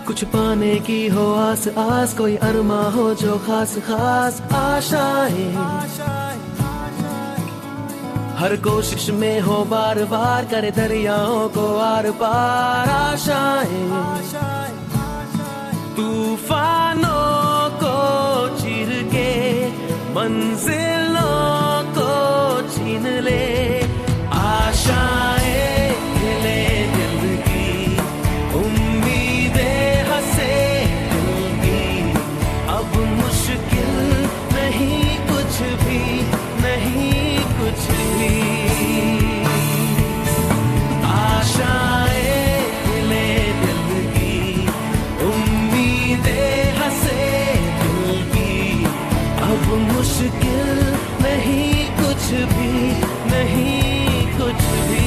कुछ पाने की हो आस आस, कोई अरमा हो जो खास खास आशाएं, हर कोशिश में हो बार बार करे दरियाओं को आर पार आशाएं, तूफानों को चीर के मंजिलों को छीन ले, आशाएं खिले दिल की, उम्मीदें हंसे दिल की, अब मुश्किल नहीं कुछ भी, नहीं कुछ भी, आशाएं खिले दिल की, उम्मीदें हंसे दिल की, अब मुश्किल नहीं कुछ भी, नहीं कुछ भी।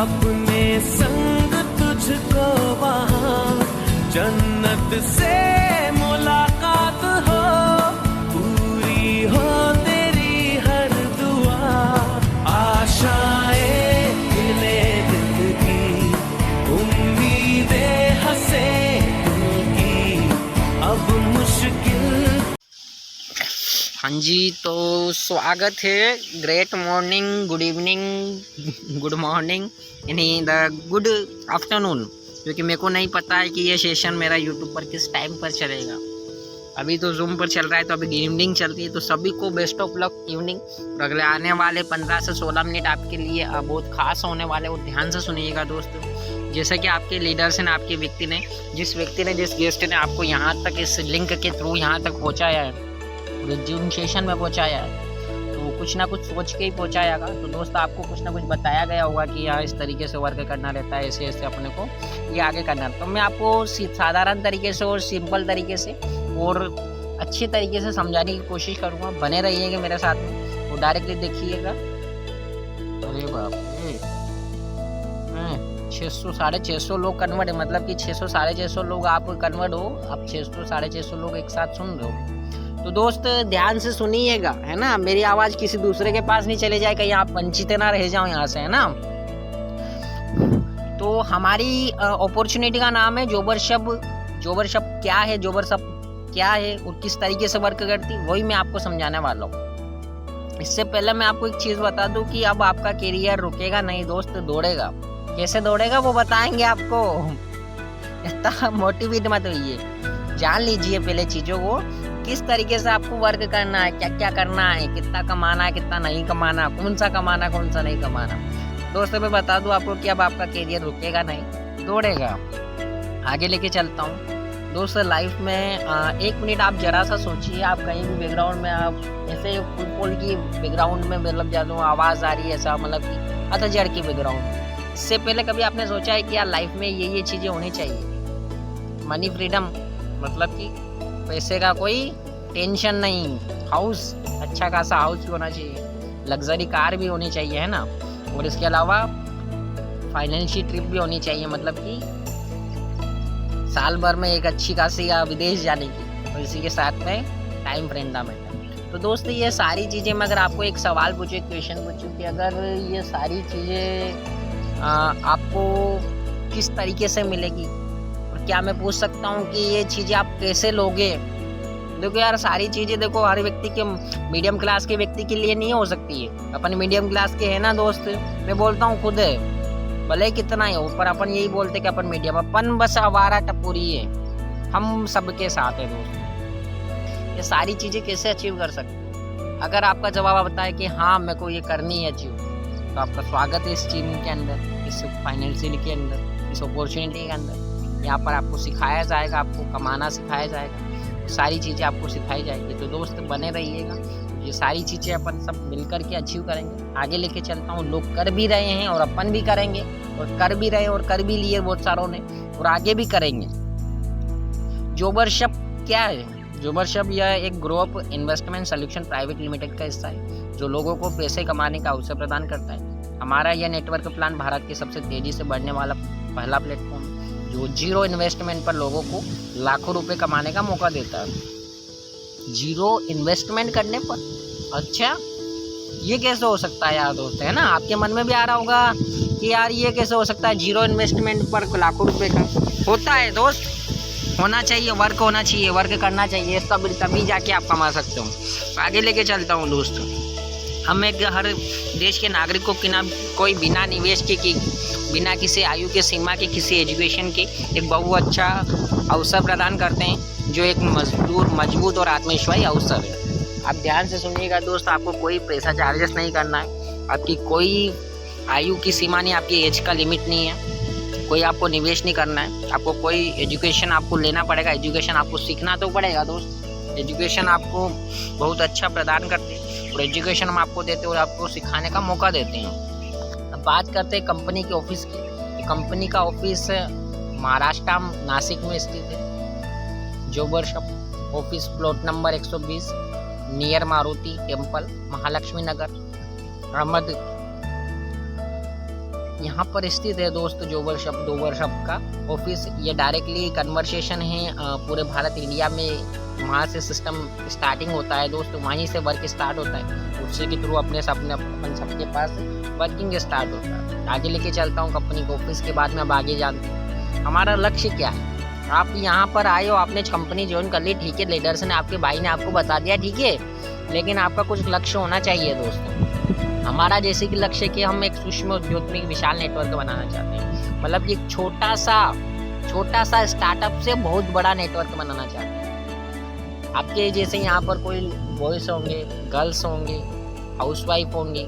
अपने संग तुझको वहाँ जन्नत से मुलाकात हो, पूरी हो तेरी हर दुआ, आशाएं खिले दिल की, उम्मीदें हंसे दिल की, अब मुश्किल। हाँ जी, तो स्वागत है। Great morning, good evening, good morning यानी द गुड आफ्टरनून, क्योंकि मेरे को नहीं पता है कि ये सेशन मेरा यूट्यूब पर किस टाइम पर चलेगा। अभी तो जूम पर चल रहा है, तो अभी इवनिंग चल रही है, तो सभी को बेस्ट ऑफ लक इवनिंग। और अगले आने वाले 15 से 16 मिनट आपके लिए बहुत खास होने वाले, और ध्यान से सुनिएगा दोस्तों। जैसा कि आपके लीडर्स ने, आपके व्यक्ति ने, जिस गेस्ट ने आपको यहाँ तक इस लिंक के थ्रू यहाँ तक पहुँचाया है, रिज्यूम सेशन में पहुँचाया है, तो कुछ ना कुछ सोच के ही पहुँचाएगा। तो दोस्त आपको कुछ ना कुछ बताया गया होगा कि यहाँ इस तरीके से वर्क करना रहता है, ऐसे ऐसे अपने को ये आगे करना है। तो मैं आपको साधारण तरीके से और सिंपल तरीके से और अच्छे तरीके से समझाने की कोशिश करूँगा। बने रहिएगा मेरे साथ में, और डायरेक्टली देखिएगा। अरे बाप रे, 600 650 लोग कन्वर्ट है, मतलब कि 600 650 लोग आप कन्वर्ट हो, आप 600 650 लोग एक साथ सुन रहे हो। तो दोस्त ध्यान से सुनिएगा, है ना, मेरी आवाज़ किसी दूसरे के पास नहीं चले जाए, कहीं आप वंचित ना रह जाओ यहाँ से, है ना। तो हमारी अपॉर्चुनिटी का नाम है जॉबरशप। जॉबरशप क्या है, जॉबरशप क्या है और किस तरीके से वर्क करती, वही मैं आपको समझाने वाला हूँ। इससे पहले मैं आपको एक चीज़ बता दूँ कि अब आपका करियर रुकेगा नहीं दोस्त, दौड़ेगा। कैसे दौड़ेगा वो बताएंगे आपको, इतना मोटिवेट मत होइए, जान लीजिए पहले चीज़ों को, किस तरीके से आपको वर्क करना है, क्या क्या करना है, कितना कमाना है, कितना नहीं कमाना, कौन सा कमाना, कौन सा नहीं कमाना। दोस्तों मैं बता दूं आपको कि अब आपका करियर रुकेगा नहीं, दौड़ेगा। आगे लेके चलता हूं दोस्त लाइफ में। 1 मिनट आप जरा सा सोचिए, आप कहीं भी बैकग्राउंड में, आप ऐसे फुल पोल की बैकग्राउंड में मतलब जानो आवाज़ आ रही है, ऐसा मतलब कि अतजड़ की बैकग्राउंड। इससे पहले कभी आपने सोचा है कि यार लाइफ में ये चीज़ें होनी चाहिए। मनी फ्रीडम, मतलब कि पैसे का कोई टेंशन नहीं, हाउस, अच्छा खासा हाउस भी होना चाहिए, लग्जरी कार भी होनी चाहिए, है ना, और इसके अलावा फाइनेंशियल ट्रिप भी होनी चाहिए, मतलब कि साल भर में एक अच्छी खासी या विदेश जाने की, और इसी के साथ में टाइम फ्रेंड ना मिलता। तो दोस्तों ये सारी चीज़ें, मैं अगर आपको एक सवाल पूछूँ, एक क्वेश्चन पूछूँ कि अगर ये सारी चीज़ें आपको किस तरीके से मिलेगी, क्या मैं पूछ सकता हूँ कि ये चीज़ें आप कैसे लोगे। देखो यार, सारी चीज़ें देखो हर व्यक्ति के, मीडियम क्लास के व्यक्ति के लिए नहीं हो सकती है। अपन मीडियम क्लास के है ना दोस्त, मैं बोलता हूँ खुद है, भले कितना ही हो, पर अपन यही बोलते कि अपन मीडियम, अपन बस आवारा टपोरी है, हम सबके साथ है दोस्त। ये सारी चीज़ें कैसे अचीव कर सकते? अगर आपका जवाब बताए कि हाँ मेरे को ये करनी है अचीव, तो आपका स्वागत है इस टीम के अंदर, इस फाइनेंशियल के अंदर, इस अपॉर्चुनिटी के अंदर। यहाँ पर आपको सिखाया जाएगा, आपको कमाना सिखाया जाएगा, सारी चीज़ें आपको सिखाई जाएगी। तो दोस्त बने रहिएगा, ये सारी चीज़ें अपन सब मिलकर के अचीव करेंगे, आगे लेके चलता हूँ। लोग कर भी रहे हैं और अपन भी करेंगे, और कर भी रहे हैं और कर भी लिए बहुत सारों ने, और आगे भी करेंगे। जोबरशप क्या है? जोबरशप यह एक group investment solution private limited का हिस्सा है जो लोगों को पैसे कमाने का अवसर प्रदान करता है। हमारा यह नेटवर्क प्लान भारत के सबसे तेजी से बढ़ने वाला पहला प्लेटफॉर्म है जो जीरो इन्वेस्टमेंट पर लोगों को लाखों रुपए कमाने का मौका देता है। जीरो इन्वेस्टमेंट करने पर? अच्छा, ये कैसे हो सकता है यार दोस्त, है ना? आपके मन में भी आ रहा होगा कि यार ये कैसे हो सकता है, जीरो इन्वेस्टमेंट पर लाखों रुपए का। होता है दोस्त, होना चाहिए, वर्क होना चाहिए, वर्क करना चाहिए, तभी जाके आप कमा सकते हो। आगे लेके चलता हूँ दोस्तों। हम एक हर देश के नागरिक को कोई बिना निवेश के बिना किसी आयु के सीमा के किसी एजुकेशन के एक बहुत अच्छा अवसर प्रदान करते हैं जो एक मजबूत और आत्मविश्वासी अवसर है। आप ध्यान से सुनिएगा दोस्त, आपको कोई पैसा चार्जेस नहीं करना है, आपकी कोई आयु की सीमा नहीं, आपकी एज का लिमिट नहीं है, कोई आपको निवेश नहीं करना है, आपको कोई एजुकेशन आपको लेना पड़ेगा, एजुकेशन आपको सीखना तो पड़ेगा दोस्त। एजुकेशन आपको बहुत अच्छा प्रदान करते हैं और एजुकेशन हम आपको देते हैं और आपको सिखाने का मौका देते हैं। अब बात करते हैं कंपनी के ऑफिस की। कंपनी का ऑफिस महाराष्ट्र नासिक में स्थित है। जोबरशप office plot number 120 near Maruti temple, Mahalakshmi Nagar, Ahmed यहाँ पर स्थित है दोस्त। जोबरशप का ऑफिस ये डायरेक्टली कन्वर्सेशन है पूरे भारत इंडिया में। वहाँ से सिस्टम स्टार्टिंग होता है दोस्त, वहीं से वर्क स्टार्ट होता है, उससे के थ्रू अपन सबके पास वर्किंग स्टार्ट होता है। आगे लेके चलता हूँ कंपनी के ऑफिस के बाद में। अब आगे जानते हैं हमारा लक्ष्य क्या है। आप यहाँ पर आए हो, आपने कंपनी ज्वाइन कर ली, ठीक है, लीडर्स ने आपके भाई ने आपको बता दिया, ठीक है, लेकिन आपका कुछ लक्ष्य होना चाहिए दोस्तों। हमारा जैसे कि लक्ष्य कि हम एक सूक्ष्म उद्योग में वैशाल नेटवर्क बनाना चाहते हैं, मतलब कि छोटा सा स्टार्टअप से बहुत बड़ा नेटवर्क बनाना चाहते हैं। आपके जैसे यहाँ पर कोई बॉयज होंगे, गर्ल्स होंगे, हाउसवाइफ होंगी,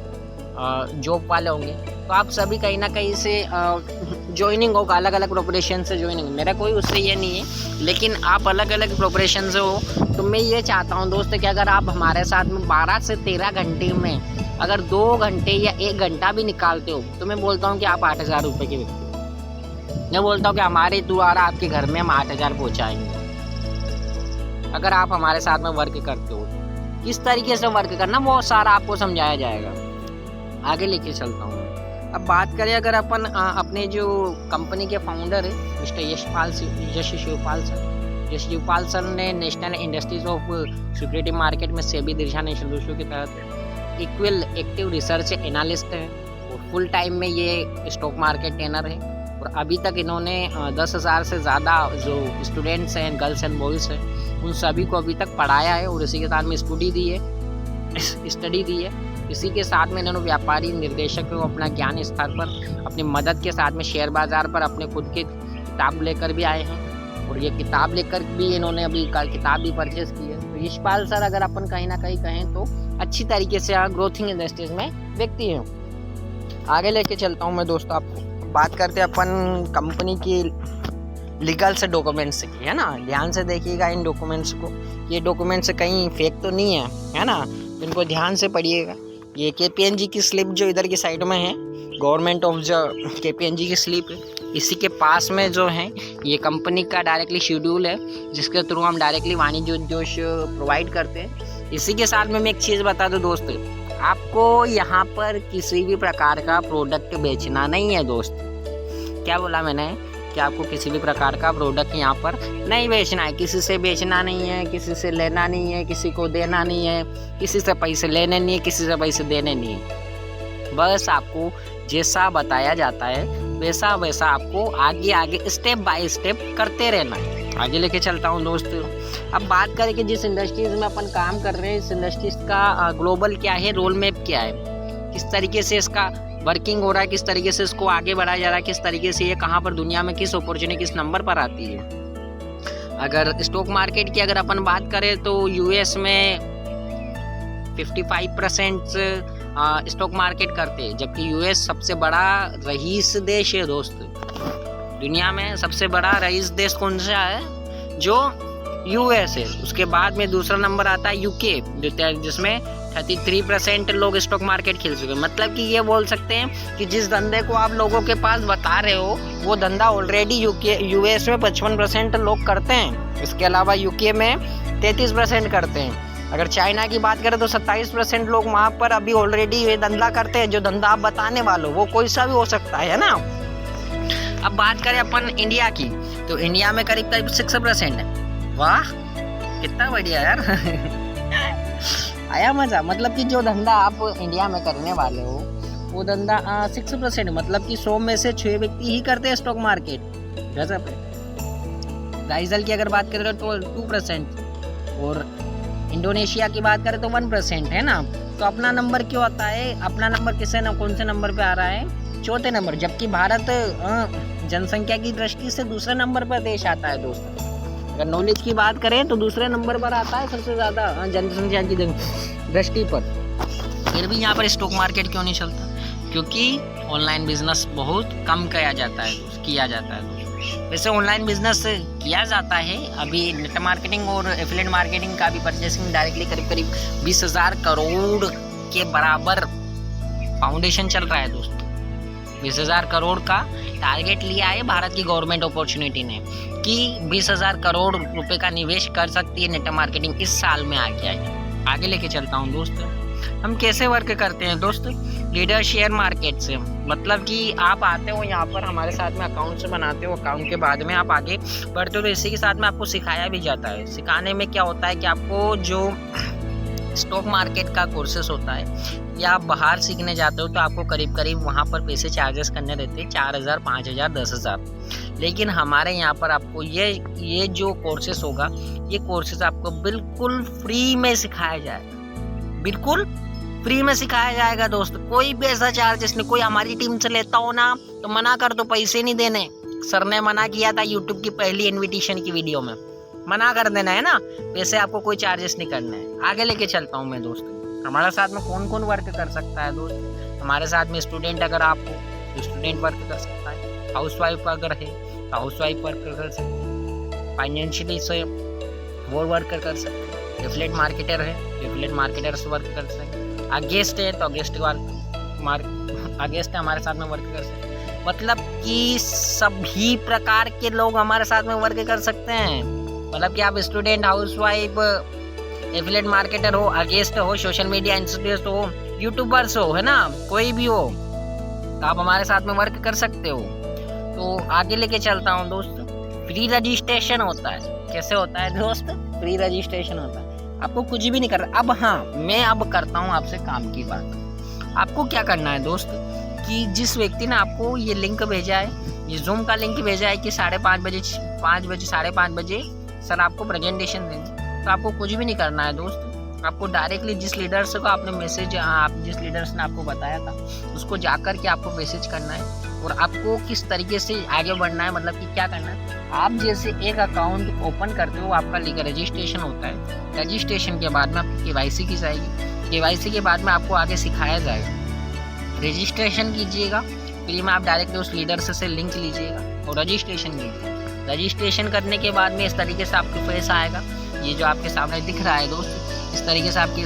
जॉब वाले होंगे, तो आप सभी कहीं ना कहीं से ज्वाइनिंग होगा, अलग अलग प्रोपरेशन से ज्वाइनिंग। मेरा कोई उससे ये नहीं है, लेकिन आप अलग अलग प्रोपरेशन से हो, तो मैं ये चाहता हूँ दोस्त कि अगर आप हमारे साथ में 12 से 13 घंटे में अगर 2 घंटे या 1 घंटा भी निकालते हो, तो मैं बोलता हूँ कि आप 8,000 रुपये के व्यक्ति हो। मैं बोलता हूँ कि हमारे द्वारा आपके घर में हम 8,000 पहुँचाएंगे अगर आप हमारे साथ में वर्क करते हो। किस तरीके से वर्क करना बहुत सारा आपको समझाया जाएगा। आगे लेके चलता हूँ। अब बात करें अगर अपन अपने जो कंपनी के फाउंडर है मिस्टर यश शिवपाल सर ने national industries of security market में सेबी दिशा निर्देशों के तहत इक्वल एक्टिव रिसर्च एनालिस्ट है और फुल टाइम में ये स्टॉक मार्केट ट्रेनर है। और अभी तक इन्होंने 10,000 से ज़्यादा जो स्टूडेंट्स हैं, गर्ल्स एंड बॉयज़ हैं, उन सभी को अभी तक पढ़ाया है और इसी के साथ में स्टडी दी है। इसी के साथ में इन्होंने व्यापारी निर्देशक को अपना ज्ञान स्तर पर अपनी मदद के साथ में शेयर बाजार पर अपने खुद के किताब लेकर भी आए हैं और ये किताब लेकर भी इन्होंने अभी किताब भी परचेज की है। तो यशपाल सर अगर अपन कहीं ना कहीं कहें तो अच्छी तरीके से ग्रोथिंग इंडस्ट्रीज में व्यक्ति हैं। आगे लेके चलता हूँ मैं दोस्तों। आपको बात करते हैं अपन कंपनी की लीगल से डॉक्यूमेंट्स की, है ना। ध्यान से देखिएगा इन डॉक्यूमेंट्स को, ये डॉक्यूमेंट्स कहीं फेक तो नहीं है ना, इनको ध्यान से पढ़िएगा। ये KPMG की स्लिप जो इधर की साइड में है, गवर्नमेंट ऑफ जो KPMG की स्लिप है, इसी के पास में जो है ये कंपनी का डायरेक्टली शेड्यूल है जिसके थ्रू हम डायरेक्टली वाणिज्य उद्योग प्रोवाइड करते हैं। इसी के साथ में मैं एक चीज़ बता दूं दोस्त, आपको यहाँ पर किसी भी प्रकार का प्रोडक्ट बेचना नहीं है दोस्त। क्या बोला मैंने कि आपको किसी भी प्रकार का प्रोडक्ट यहाँ पर नहीं बेचना है, किसी से बेचना नहीं है, किसी से लेना नहीं है, किसी को देना नहीं है, किसी से पैसे लेने नहीं है, किसी से पैसे देने नहीं है। बस आपको जैसा बताया जाता है वैसा आपको आगे स्टेप बाय स्टेप करते रहना है। आगे लेके चलता हूँ दोस्त। अब बात करें कि जिस इंडस्ट्रीज में अपन काम कर रहे हैं, इस इंडस्ट्रीज का ग्लोबल क्या है, रोल मैप क्या है, किस तरीके से इसका वर्किंग हो रहा है, किस तरीके से इसको आगे बढ़ाया जा रहा है, किस तरीके से ये कहाँ पर दुनिया में किस अपॉर्चुनिटी किस नंबर पर आती है। अगर स्टॉक मार्केट की अगर अपन बात करें तो US में 55% स्टॉक मार्केट करते हैं, जबकि US सबसे बड़ा रईस देश है दोस्त। दुनिया में सबसे बड़ा रईस देश कौन सा है? जो यूएसए, उसके बाद में दूसरा नंबर आता है यूके, जिसमें 33% लोग स्टॉक मार्केट खेल चुके हैं। मतलब कि ये बोल सकते हैं कि जिस धंधे को आप लोगों के पास बता रहे हो वो धंधा ऑलरेडी यूएस में 55% लोग करते हैं। इसके अलावा यूके में 33% करते हैं। अगर चाइना की बात करें तो 27% लोग वहाँ पर अभी ऑलरेडी ये धंधा करते हैं। जो धंधा आप बताने वाले हो वो कोई सा भी हो सकता है ना। अब बात करें अपन इंडिया की, तो इंडिया में करीब 6% है। वाह कितना बढ़िया यार आया मजा। मतलब कि जो धंधा आप इंडिया में करने वाले हो वो धंधा 6%, मतलब कि 100 में से 6 व्यक्ति ही करते हैं स्टॉक मार्केट। गजब है। ब्राजील की अगर बात करें तो 2%, और इंडोनेशिया की बात करें तो 1% है ना। तो अपना नंबर क्यों आता है? अपना नंबर किसे ना कौन से नंबर पे आ रहा है? चौथे नंबर। जबकि भारत जनसंख्या की दृष्टि से दूसरे नंबर पर देश आता है दोस्त। अगर नॉलेज की बात करें तो दूसरे नंबर पर आता है सबसे ज़्यादा जनसंख्या की दृष्टि पर। फिर भी यहाँ पर स्टॉक मार्केट क्यों नहीं चलता? क्योंकि ऑनलाइन बिजनेस बहुत कम किया जाता है। वैसे ऑनलाइन बिजनेस किया जाता है अभी। नेट मार्केटिंग और एफिलिएट मार्केटिंग का भी परचेसिंग डायरेक्टली करीब 20,000 करोड़ के बराबर फाउंडेशन चल रहा है दोस्तों। 20,000 करोड़ का टारगेट लिया है भारत की गवर्नमेंट अपॉर्चुनिटी ने कि 20,000 करोड़ रुपए का निवेश कर सकती है नेट मार्केटिंग इस साल में। आगे लेके चलता हूँ दोस्त। हम कैसे वर्क करते हैं दोस्त? लीडर शेयर मार्केट से। मतलब कि आप आते हो यहाँ पर हमारे साथ में अकाउंट से बनाते हो, अकाउंट के बाद में आप आगे बढ़ते हो तो इसी के साथ में आपको सिखाया भी जाता है। सिखाने में क्या होता है कि आपको जो स्टॉक मार्केट का कोर्सेस होता है या आप बाहर सीखने जाते हो तो आपको करीब वहाँ पर पैसे चार्जेस करने रहते हैं 4,000, 5,000, 10,000। लेकिन हमारे यहाँ पर आपको ये जो कोर्सेस होगा, ये कोर्सेस आपको बिल्कुल फ्री में सिखाया जाएगा। बिल्कुल फ्री में सिखाया जाएगा दोस्त। कोई भी ऐसा चार्जेस नहीं। कोई हमारी टीम से लेता हो ना तो मना कर दो, पैसे नहीं देने। सर ने मना किया था यूट्यूब की पहली इन्विटेशन की वीडियो में, मना कर देना है ना। वैसे आपको कोई चार्जेस नहीं करना है। आगे लेके चलता हूँ मैं दोस्त। हमारे साथ में कौन कौन वर्क कर सकता है दोस्त? हमारे साथ में स्टूडेंट अगर आप हो, स्टूडेंट वर्क कर सकता है। हाउसवाइफ अगर है तो हाउसवाइफ वर्क कर सकते हैं। फाइनेंशियली से वो वर्क कर सकते हैं। एफिलिएट मार्केटर है, एफिलिएट मार्केटर से वर्क कर सकते हैं। गेस्ट है तो गेस्ट हमारे साथ में वर्क कर सकते हैं। मतलब कि सभी प्रकार के लोग हमारे साथ में वर्क कर सकते हैं। मतलब कि आप स्टूडेंट, हाउसवाइफ, एफिलिएट मार्केटर हो, गेस्ट हो, सोशल मीडिया इंस्टीट्यूट हो, यूट्यूबर्स हो, है ना, कोई भी हो तो आप हमारे साथ में वर्क कर सकते हो। तो आगे लेके चलता हूँ दोस्त। फ्री रजिस्ट्रेशन होता है। कैसे होता है दोस्त? फ्री रजिस्ट्रेशन होता है। आपको कुछ भी नहीं कर रहा। अब हाँ, मैं अब करता हूँ आपसे काम की बात। आपको क्या करना है दोस्त कि जिस व्यक्ति ने आपको ये लिंक भेजा है, ये जूम का लिंक भेजा है कि 5:30 बजे सर आपको प्रेजेंटेशन देंगे, तो आपको कुछ भी नहीं करना है दोस्त। आपको डायरेक्टली जिस लीडर्स को आपने मैसेज, जिस लीडर्स ने आपको बताया था उसको जाकर के आपको मैसेज करना है और आपको किस तरीके से आगे बढ़ना है। मतलब कि क्या करना है, आप जैसे एक अकाउंट ओपन करते हो, आपका लीगल रजिस्ट्रेशन होता है। रजिस्ट्रेशन के बाद में आपकी केवाईसी की जाएगी। केवाईसी के बाद में आपको आगे सिखाया जाएगा। रजिस्ट्रेशन कीजिएगा, फ्री में आप डायरेक्टली उस लीडर से लिंक लीजिएगा और रजिस्ट्रेशन कीजिए। रजिस्ट्रेशन करने के बाद में इस तरीके से आपके फेस आएगा, ये जो आपके सामने दिख रहा है दोस्त, इस तरीके से आपके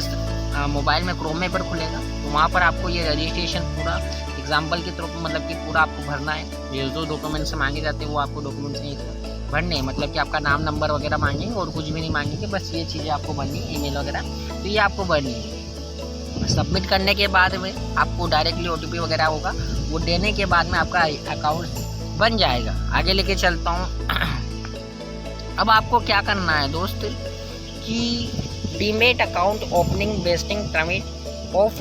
मोबाइल में क्रोम में पर खुलेगा। तो वहाँ पर आपको ये रजिस्ट्रेशन पूरा एग्जाम्पल के थ्रू, मतलब कि पूरा आपको भरना है। ये जो डॉक्यूमेंट्स मांगे जाते हैं वो आपको डॉक्यूमेंट्स नहीं भरने, मतलब कि आपका नाम, नंबर वगैरह मांगेंगे और कुछ भी नहीं मांगेंगे, बस ये चीज़ें आपको भरनी है, ईमेल वगैरह, तो ये आपको भरनी है। सबमिट करने के बाद में आपको डायरेक्टली OTP वगैरह होगा, वो देने के बाद में आपका अकाउंट बन जाएगा। आगे लेके चलता हूँ। अब आपको क्या करना है दोस्त कि डीमेट अकाउंट ओपनिंग बेस्टिंग ट्रमिट ऑफ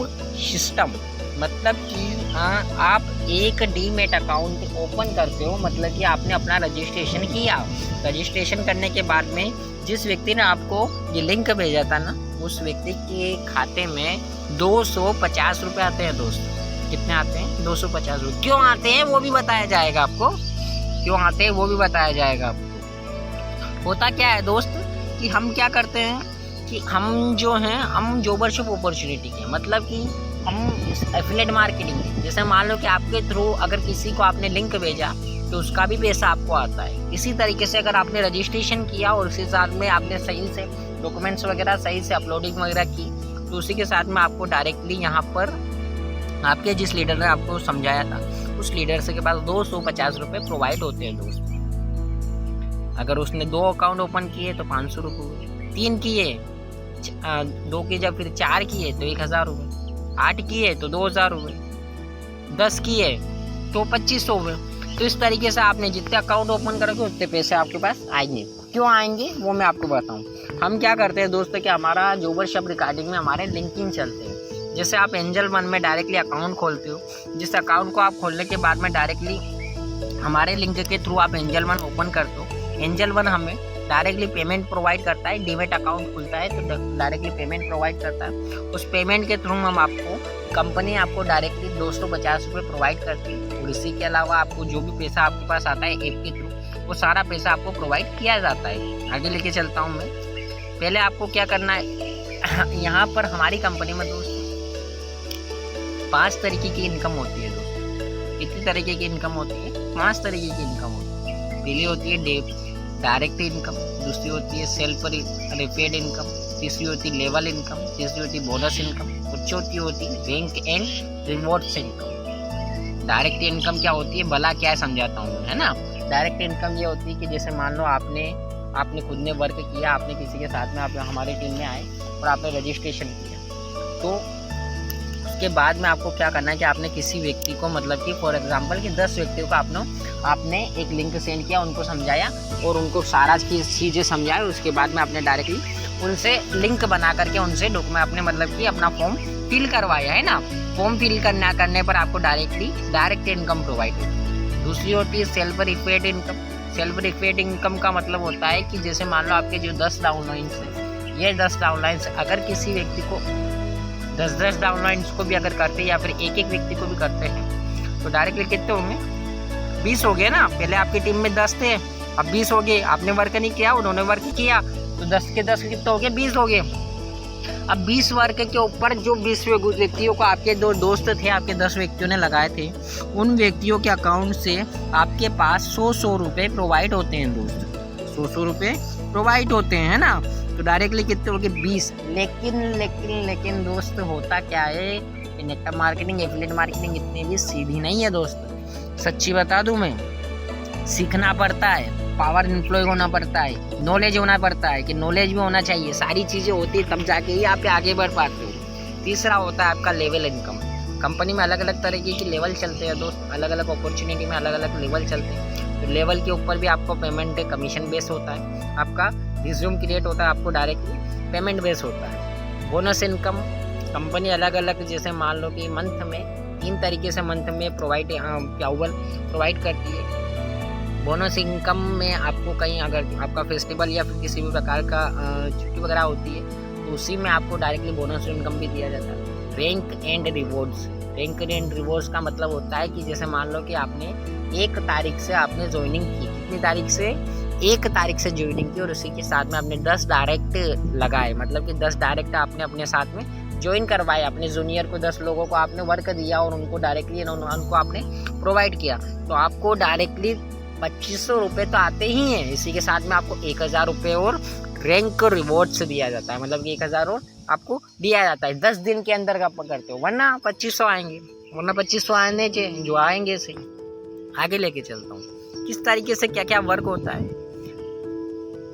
सिस्टम। मतलब कि आप एक डीमेट अकाउंट ओपन करते हो, मतलब कि आपने अपना रजिस्ट्रेशन किया। रजिस्ट्रेशन करने के बाद में जिस व्यक्ति ने आपको ये लिंक भेजा था ना, उस व्यक्ति के खाते में 250 रुपये आते हैं दोस्त। कितने आते हैं? 250 रुपये। क्यों आते हैं वो भी बताया जाएगा आपको, क्यों आते हैं वो भी बताया जाएगा आपको। होता क्या है दोस्त कि हम क्या करते हैं कि हम जो हैं, हम जॉबरशिप अपॉर्चुनिटी के, मतलब कि हम एफिलिएट मार्केटिंग के, जैसे मान लो कि आपके थ्रू अगर किसी को आपने लिंक भेजा तो तो उसका भी पैसा आपको आता है। इसी तरीके से अगर आपने रजिस्ट्रेशन किया और उसी साथ में आपने सही से डॉक्यूमेंट्स वगैरह सही से अपलोडिंग वगैरह की, तो उसी के साथ में आपको डायरेक्टली यहाँ पर आपके जिस लीडर ने आपको समझाया था उस लीडर से के पास 250 रुपये प्रोवाइड होते हैं दोस्त। अगर उसने 2 अकाउंट ओपन किए तो 500 रुपये, 3 किए 2 की जब फिर 4 किए तो 1000 रुपये, 8 किए तो 2000 रुपये, 10 किए तो 2500 रुपये। तो इस तरीके से आपने जितने अकाउंट ओपन करोगे उतने पैसे आपके पास आएंगे। क्यों आएंगे वो मैं आपको बताऊं। हम क्या करते हैं दोस्तों कि हमारा जोबर शब रिकॉर्डिंग में हमारे लिंकिंग चलते हैं। जैसे आप एंजल वन में डायरेक्टली अकाउंट खोलते हो, जिस अकाउंट को आप खोलने के बाद में डायरेक्टली हमारे लिंक के थ्रू आप एंजल वन ओपन करते हो, एंजल वन हमें डायरेक्टली पेमेंट प्रोवाइड करता है। डीमेट अकाउंट खुलता है तो डायरेक्टली पेमेंट प्रोवाइड करता है। उस पेमेंट के थ्रू हम आपको कंपनी आपको डायरेक्टली 250 रुपये प्रोवाइड करती है। और इसी के अलावा आपको जो भी पैसा आपके पास आता है ऐप के थ्रू, वो सारा पैसा आपको प्रोवाइड किया जाता है। आगे लेके चलता हूँ मैं। पहले आपको क्या करना है, यहाँ पर हमारी कंपनी में दोस्त 5 तरीके की इनकम होती है दोस्त। कितनी तरीके की इनकम होती है? 5 तरीके की इनकम होती है। पहली होती है डायरेक्ट इनकम, दूसरी होती है सेल्फ रिपेड इनकम, तीसरी होती है लेवल इनकम, तीसरी होती है बोनस इनकम और चौथी होती है rank and rewards income. Direct income क्या होती है, भला क्या है समझाता हूँ, है ना। डायरेक्ट इनकम ये होती है कि जैसे मान लो आपने खुद ने वर्क किया, आपने किसी के साथ में आप हमारी टीम में आए और आपने रजिस्ट्रेशन किया, तो उसके बाद में आपको क्या करना है कि आपने किसी व्यक्ति को, मतलब कि फॉर एग्जांपल कि 10 व्यक्तियों को आपने एक लिंक सेंड किया, उनको समझाया और उनको सारा चीज़ें समझाया। उसके बाद में आपने डायरेक्टली उनसे लिंक बना करके उनसे डॉक्यूमेंट अपने मतलब कि अपना फॉर्म फिल करवाया, है ना। फॉर्म फिल करने पर आपको डायरेक्ट इनकम प्रोवाइड होती है। दूसरी होती है self repaid income. Self repaid income का मतलब होता है कि जैसे मान लो आपके जो 10 डाउनलाइंस है, ये 10 डाउनलाइंस अगर किसी व्यक्ति को 10 डाउनलाइंस को भी अगर करते हैं या फिर एक व्यक्ति को भी करते हैं तो डायरेक्टली कितने होंगे? 20 हो गए ना। पहले आपकी टीम में 10 थे, अब 20 हो गए। आपने वर्क नहीं किया, उन्होंने वर्क किया, तो 10 के 10 कितने हो गए? 20 हो गए। अब 20 वर्क के ऊपर जो 20 व्यक्तियों को आपके 2 दोस्त थे, आपके 10 व्यक्तियों ने लगाए थे, उन व्यक्तियों के अकाउंट से आपके पास 100 रुपये प्रोवाइड होते हैं दोस्त। 100 रुपये प्रोवाइड होते हैं, है ना। तो डायरेक्टली कितने हो गए? 20। लेकिन दोस्त होता क्या है, नेटवर्क मार्केटिंग, एफिलिएट मार्केटिंग इतनी भी सीधी नहीं है दोस्त। सच्ची बता दूं मैं, सीखना पड़ता है, पावर इन्फ्लुए होना पड़ता है, नॉलेज होना पड़ता है, कि नॉलेज भी होना चाहिए। सारी चीज़ें होती है तब जाके ही आप आगे बढ़ पाते हो। तीसरा होता है आपका लेवल इनकम। कंपनी में अलग अलग तरीके की लेवल चलते हैं दोस्त, अलग अलग अपॉर्चुनिटी में अलग अलग लेवल चलते हैं। तो लेवल के ऊपर भी आपको पेमेंट कमीशन बेस होता है, आपका रिज्यूम क्रिएट होता है, आपको डायरेक्टली पेमेंट बेस होता है। बोनस इनकम कंपनी अलग अलग, जैसे मान लो कि मंथ में 3 तरीके से मंथ में प्रोवाइड करती है। बोनस इनकम में आपको कहीं अगर आपका फेस्टिवल या फिर किसी भी प्रकार का छुट्टी वगैरह होती है तो उसी में आपको डायरेक्टली बोनस इनकम भी दिया जाता है। Rank and rewards. Rank and rewards का मतलब होता है कि जैसे मान लो कि आपने 1 तारीख से आपने ज्वाइनिंग की, कितनी तारीख से? 1 तारीख से ज्वाइनिंग की, और उसी के साथ में आपने 10 डायरेक्ट लगाए, मतलब कि 10 डायरेक्ट आपने अपने साथ में ज्वाइन करवाए। अपने जूनियर को 10 लोगों को आपने वर्क दिया और उनको डायरेक्टली उनको आपने प्रोवाइड किया, तो आपको डायरेक्टली 2500 रुपये तो आते ही हैं। इसी के साथ में आपको 1000 रुपये और रैंक रिवॉर्ड्स दिया जाता है, मतलब कि 1000 और आपको दिया जाता है 10 दिन के अंदर का करते हो, वरना 2500 आएंगे, वरना 2500 आने चाहिए जो आएंगे सही। आगे लेके चलता हूँ किस तरीके से क्या क्या वर्क होता है।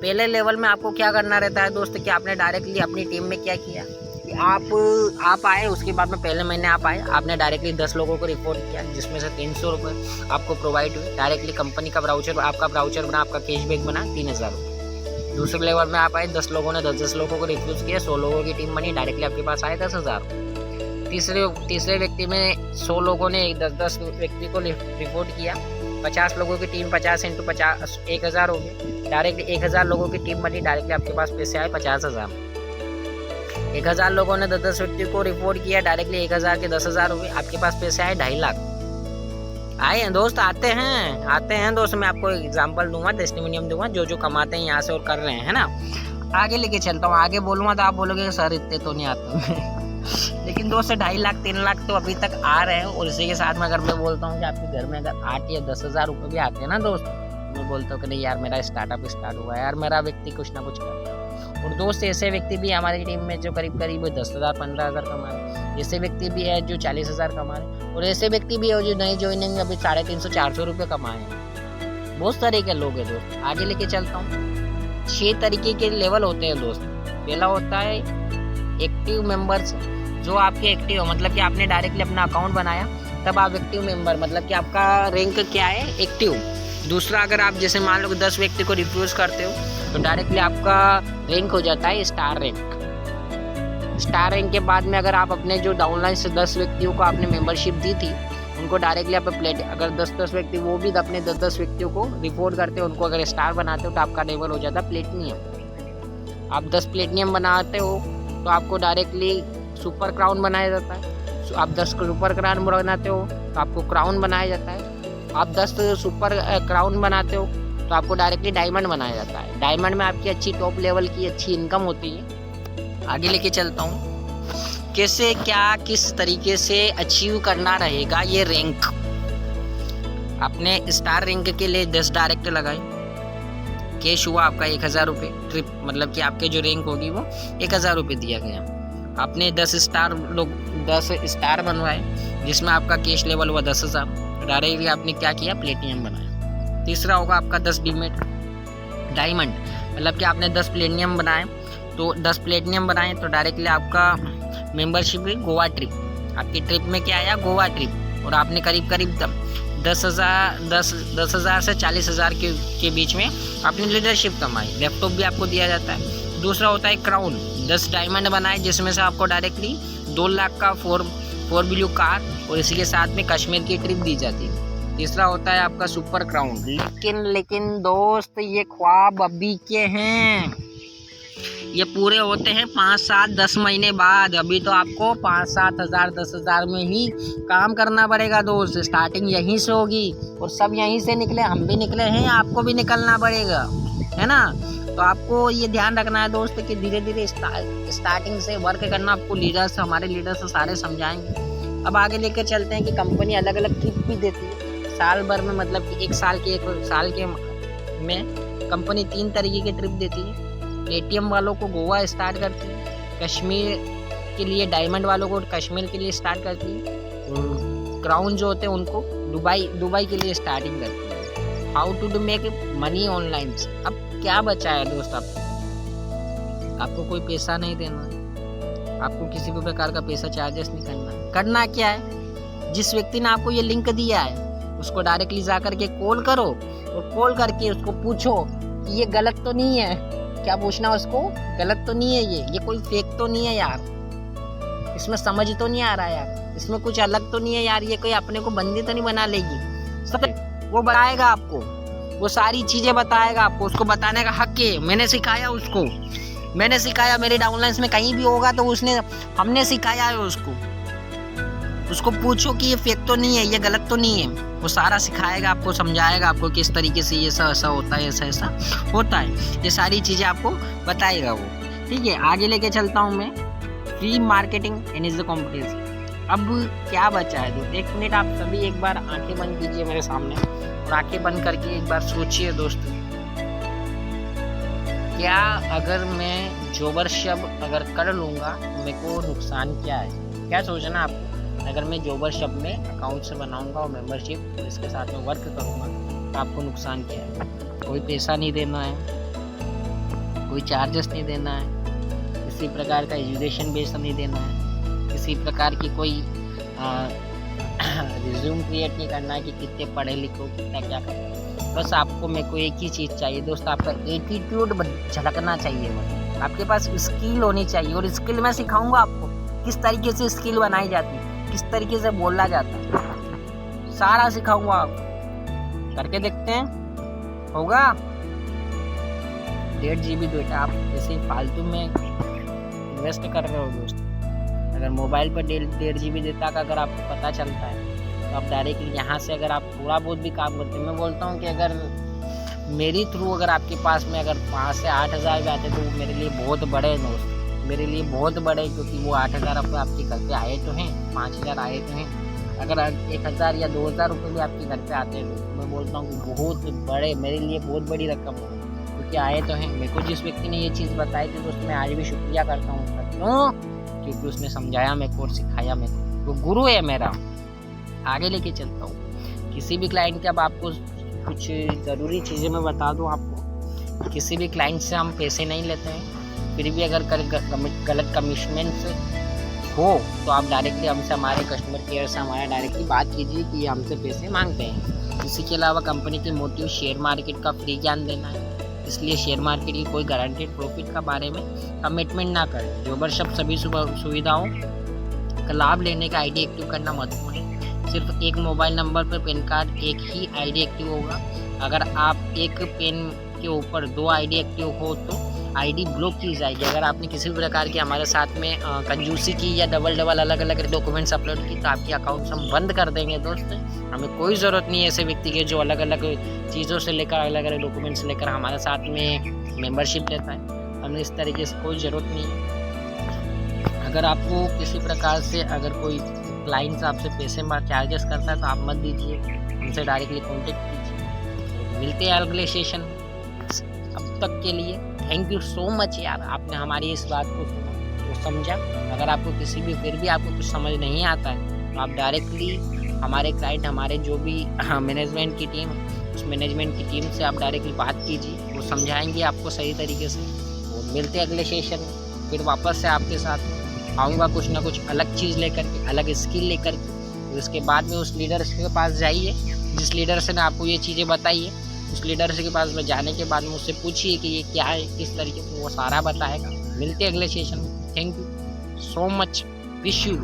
पहले लेवल में आपको क्या करना रहता है दोस्त कि आपने डायरेक्टली अपनी टीम में क्या किया कि आप आए, उसके बाद में पहले महीने आप आए, आपने डायरेक्टली 10 लोगों को रिपोर्ट किया, जिसमें से 300 रुपये आपको प्रोवाइड हुए। डायरेक्टली कंपनी का ब्राउचर, आपका ब्राउचर बना, आपका कैशबैक बना 3000 रुपये। दूसरे लेवल में आप आए, 10 लोगों ने 10 लोगों को रिफ्यूज़ किया, 100 लोगों की टीम बनी, डायरेक्टली आपके पास आए 10,000। तीसरे व्यक्ति में 100 लोगों ने 10 व्यक्ति को रिपोर्ट किया, 50 लोगों की टीम, 50 × 50 1000 हो गए। डायरेक्टली 1000 लोगों की टीम बनी, डायरेक्टली आपके पास पैसे आए 50,000। 1000 लोगों ने 10 व्यक्ति को रिपोर्ट किया, डायरेक्टली 1000 के 10,000 हुए, आपके पास पैसे आए 2.5 लाख। आए हैं दोस्त, आते हैं दोस्त। मैं आपको एग्जांपल दूंगा, टेस्टिमोनियम दूंगा, जो कमाते हैं यहाँ से और कर रहे हैं, है ना। आगे लेके चलता हूँ, आगे बोलूँगा तो आप बोलोगे सर इतने तो नहीं आते लेकिन लेकिन 2 से 2.5 लाख 3 लाख तो अभी तक आ रहे हैं। और इसी के साथ में अगर मैं बोलता हूँ कि आपके घर में अगर 8 या 10 हज़ार रुपये भी आते हैं ना दोस्त, मैं बोलता हूँ कि नहीं यार मेरा स्टार्टअप स्टार्ट हुआ है यार, मेरा व्यक्ति कुछ ना कुछ करता है। और दोस्त ऐसे व्यक्ति भी हमारी टीम में जो करीब 10,000 15,000 कमा रहे, ऐसे व्यक्ति भी है जो 40,000 कमा रहे, और ऐसे व्यक्ति भी है जो नई ज्वाइनिंग अभी 350-400 रुपये कमाए हैं। बहुत सारे के लोग हैं दोस्त। आगे लेके चलता हूँ। 6 तरीके के लेवल होते हैं दोस्त। पहला होता है एक्टिव मेंबर्स, जो आपके एक्टिव मतलब कि आपने डायरेक्टली अपना अकाउंट बनाया तब आप एक्टिव मेंबर, मतलब कि आपका रैंक क्या है, एक्टिव। दूसरा, अगर आप जैसे मान लो 10 व्यक्ति को रिफ्यूज़ करते हो तो डायरेक्टली आपका रैंक हो जाता है स्टार रैंक। स्टार रैंक के बाद में अगर आप अपने जो डाउनलाइन से 10 व्यक्तियों को आपने मेंबरशिप दी थी उनको डायरेक्टली आप प्लेट, अगर 10-10 व्यक्ति वो भी अपने 10-10 व्यक्तियों को रिपोर्ट करते हो, उनको अगर स्टार बनाते हो तो आपका लेवल हो जाता है प्लेटिनियम। आप 10 प्लेटिनियम बनाते हो तो आपको डायरेक्टली सुपर क्राउन बनाया जाता है। आप 10 सुपर क्राउन बनाते हो तो आपको क्राउन बनाया जाता है। आप 10 सुपर क्राउन बनाते हो तो आपको डायरेक्टली डायमंड बनाया जाता है। डायमंड में आपकी अच्छी टॉप लेवल की अच्छी इनकम होती है। आगे लेके चलता हूँ, कैसे क्या किस तरीके से अचीव करना रहेगा ये रैंक। आपने स्टार रैंक के लिए 10 डायरेक्ट लगाए, कैश हुआ आपका 1,000 रुपये ट्रिप, मतलब कि आपके जो रैंक होगी वो 1,000 रुपये दिया गया। आपने 10 स्टार बनवाए जिसमें आपका कैश लेवल हुआ 10,000, डायरेक्टली आपने क्या किया, प्लेटिनियम बनाया। तीसरा होगा आपका 10 डीमेट डायमंड, मतलब कि आपने 10 प्लेटिनियम बनाए तो 10 प्लेटिनियम बनाए तो डायरेक्टली आपका मेंबरशिप हुई गोवा ट्रिप। आपकी ट्रिप में क्या आया, गोवा ट्रिप। और आपने करीब 10,000 से 40,000 के बीच में आपने लीडरशिप कमाई। लैपटॉप भी आपको दिया जाता है। दूसरा होता है क्राउन, 10 डायमंड बनाए जिसमें से आपको डायरेक्टली 2 लाख का 4 कार और इसी के साथ में कश्मीर की ट्रिप दी जाती है। तीसरा होता है आपका सुपर क्राउन। लेकिन दोस्त ये ख्वाब अभी के हैं, ये पूरे होते हैं 5, 7, 10 महीने बाद। अभी तो आपको 5, 7 हज़ार 10 हज़ार में ही काम करना पड़ेगा दोस्त। स्टार्टिंग यहीं से होगी और सब यहीं से निकले, हम भी निकले हैं, आपको भी निकलना पड़ेगा, है ना। तो आपको ये ध्यान रखना है दोस्त कि धीरे धीरे स्टार्टिंग से वर्क करना। आपको लीडर्स, हमारे लीडर्स सारे समझाएंगे। अब आगे लेकर चलते हैं कि कंपनी अलग अलग ट्रिप भी देती है साल भर में, मतलब कि एक साल के में कंपनी 3 तरीके की ट्रिप देती है। एटीएम वालों को गोवा स्टार्ट करती है, कश्मीर के लिए डायमंड वालों को कश्मीर के लिए स्टार्ट करती है, क्राउन जो होते हैं उनको दुबई के लिए स्टार्टिंग करती है। How to make money online. अब क्या बचा है दोस्त, आपको कोई पैसा नहीं देना है, आपको किसी भी प्रकार का पैसा चार्जेस नहीं करना है। करना क्या है, जिस व्यक्ति ने आपको ये लिंक दिया है उसको डायरेक्टली जा करके कॉल करो और कॉल करके उसको पूछो कि ये गलत तो नहीं है। क्या पूछना उसको, गलत तो नहीं है, ये कोई फेक तो नहीं है यार, इसमें समझ तो नहीं आ रहा है यार, इसमें कुछ अलग तो नहीं है यार, ये कोई अपने को बंदी तो नहीं बना लेगी। सब वो बताएगा आपको, वो सारी चीज़ें बताएगा आपको, उसको बताने का हक है। मैंने सिखाया उसको, मैंने सिखाया, मेरे डाउनलाइंस में कहीं भी होगा तो हमने सिखाया है उसको पूछो कि ये फेक तो नहीं है, ये गलत तो नहीं है। वो सारा सिखाएगा आपको, समझाएगा आपको किस तरीके से ये ऐसा होता है, ऐसा होता है, ये सारी चीज़ें आपको बताएगा वो। ठीक है, आगे लेके चलता हूँ मैं। Free marketing and is the competition. अब क्या बचा है दोस्त, 1 मिनट आप सभी एक बार आंखें बंद कीजिए मेरे सामने और आंखें बंद करके एक बार सोचिए दोस्त, क्या अगर मैं जॉबरशप अगर कर लूँगा तो मेरे को नुकसान क्या है। क्या सोचना आपको, अगर मैं जॉबरशप में अकाउंट से बनाऊंगा और मेंबरशिप और इसके साथ में वर्क करूंगा तो आपको नुकसान क्या है। कोई पैसा नहीं देना है, कोई चार्जेस नहीं देना है, किसी प्रकार का एजुकेशन बेस नहीं देना है, किसी प्रकार की कोई रिज्यूम क्रिएट नहीं करना है कि कितने पढ़े लिखो, कितना क्या करो। बस आपको मेरे को एक ही चीज़ चाहिए दोस्त, आपका एटीट्यूड झलकना चाहिए, मतलब आपके पास स्किल होनी चाहिए। और स्किल मैं सिखाऊंगा आपको किस तरीके से स्किल बनाई जाती है, किस तरीके से बोला जाता है, सारा सिखाऊंगा आपको। करके देखते हैं, होगा। 1.5 GB डेटा आप जैसे फालतू में इन्वेस्ट कर रहे हो दोस्त। अगर मोबाइल पर 1.5 GB डेटा का अगर आपको पता चलता है तो आप डायरेक्टली यहाँ से अगर आप थोड़ा बहुत भी काम करते हैं, मैं बोलता हूँ कि अगर मेरी थ्रू अगर आपके पास में अगर 5 से 8 हज़ार भी आते तो वो मेरे लिए बहुत बड़े दोस्त, मेरे लिए बहुत बड़े, क्योंकि वो 8,000 रुपये आपके घर पे आए तो हैं, 5,000 आए तो हैं। अगर 1,000 या 2,000 रुपये भी आपके घर पे आते हैं तो मैं बोलता हूँ कि बहुत बड़े, मेरे लिए बहुत बड़ी रकम है, क्योंकि आए तो हैं। मेरे को जिस व्यक्ति ने ये चीज़ बताई थी दोस्त, मैं आज भी शुक्रिया करता हूँ उसका। क्यों? क्योंकि उसने समझाया मेरे को और सिखाया मेरे को, वो गुरु है मेरा। आगे लेके चलता हूँ। किसी भी क्लाइंट के, अब आपको कुछ ज़रूरी चीज़ें मैं बता दूँ आपको, किसी भी क्लाइंट से हम पैसे नहीं लेते हैं, फिर भी अगर गलत कमिटमेंट हो तो आप डायरेक्टली हमसे, हमारे कस्टमर केयर से हमारा डायरेक्टली बात कीजिए कि ये हमसे पैसे मांगते हैं। इसी के अलावा कंपनी के मोटिव शेयर मार्केट का फ्री ज्ञान देना है, इसलिए शेयर मार्केट की कोई गारंटेड प्रॉफिट का बारे में कमिटमेंट ना करें। जोबर शब्द सभी सुविधाओं का लाभ लेने का आईडी एक्टिव करना महत्वपूर्ण है। सिर्फ एक मोबाइल नंबर पर पैन कार्ड एक ही आईडी एक्टिव होगा। अगर आप एक पेन के ऊपर 2 आईडी एक्टिव हो तो आईडी ब्लॉक की जाएगी। अगर आपने किसी भी प्रकार की हमारे साथ में कंजूसी की या डबल अलग अलग डॉक्यूमेंट्स अपलोड की तो आपके अकाउंट्स हम बंद कर देंगे दोस्त। हमें कोई ज़रूरत नहीं है ऐसे व्यक्ति के जो अलग अलग चीज़ों से लेकर, अलग अलग डॉक्यूमेंट्स लेकर हमारे साथ में मेंबरशिप लेता है। हमें इस तरीके से कोई ज़रूरत नहीं है। अगर आपको किसी प्रकार से, अगर कोई क्लाइंट आपसे पैसे चार्जेस करता है तो आप मत दीजिए, हमसे डायरेक्टली कॉन्टेक्ट कीजिए। मिलते हैं अगले सेशन। अब तक के लिए थैंक यू सो मच यार, आपने हमारी इस बात को सुना, वो समझा। अगर आपको किसी भी, फिर भी आपको कुछ समझ नहीं आता है तो आप डायरेक्टली हमारे क्लाइंट, हमारे जो भी मैनेजमेंट की टीम, उस मैनेजमेंट की टीम से आप डायरेक्टली बात कीजिए, वो समझाएंगे आपको सही तरीके से। और मिलते हैं अगले सेशन में, फिर वापस से आपके साथ आऊँगा कुछ ना कुछ अलग चीज़ लेकर के, अलग स्किल लेकर के। उसके बाद में उस लीडर के पास जाइए जिस लीडर से ने आपको ये चीज़ें बताई है, उस लीडर के पास में जाने के बाद में उससे पूछिए कि ये क्या है, किस तरीके से, वो सारा बताएगा। मिलते हैं अगले सेशन में। Thank you so much, wish you.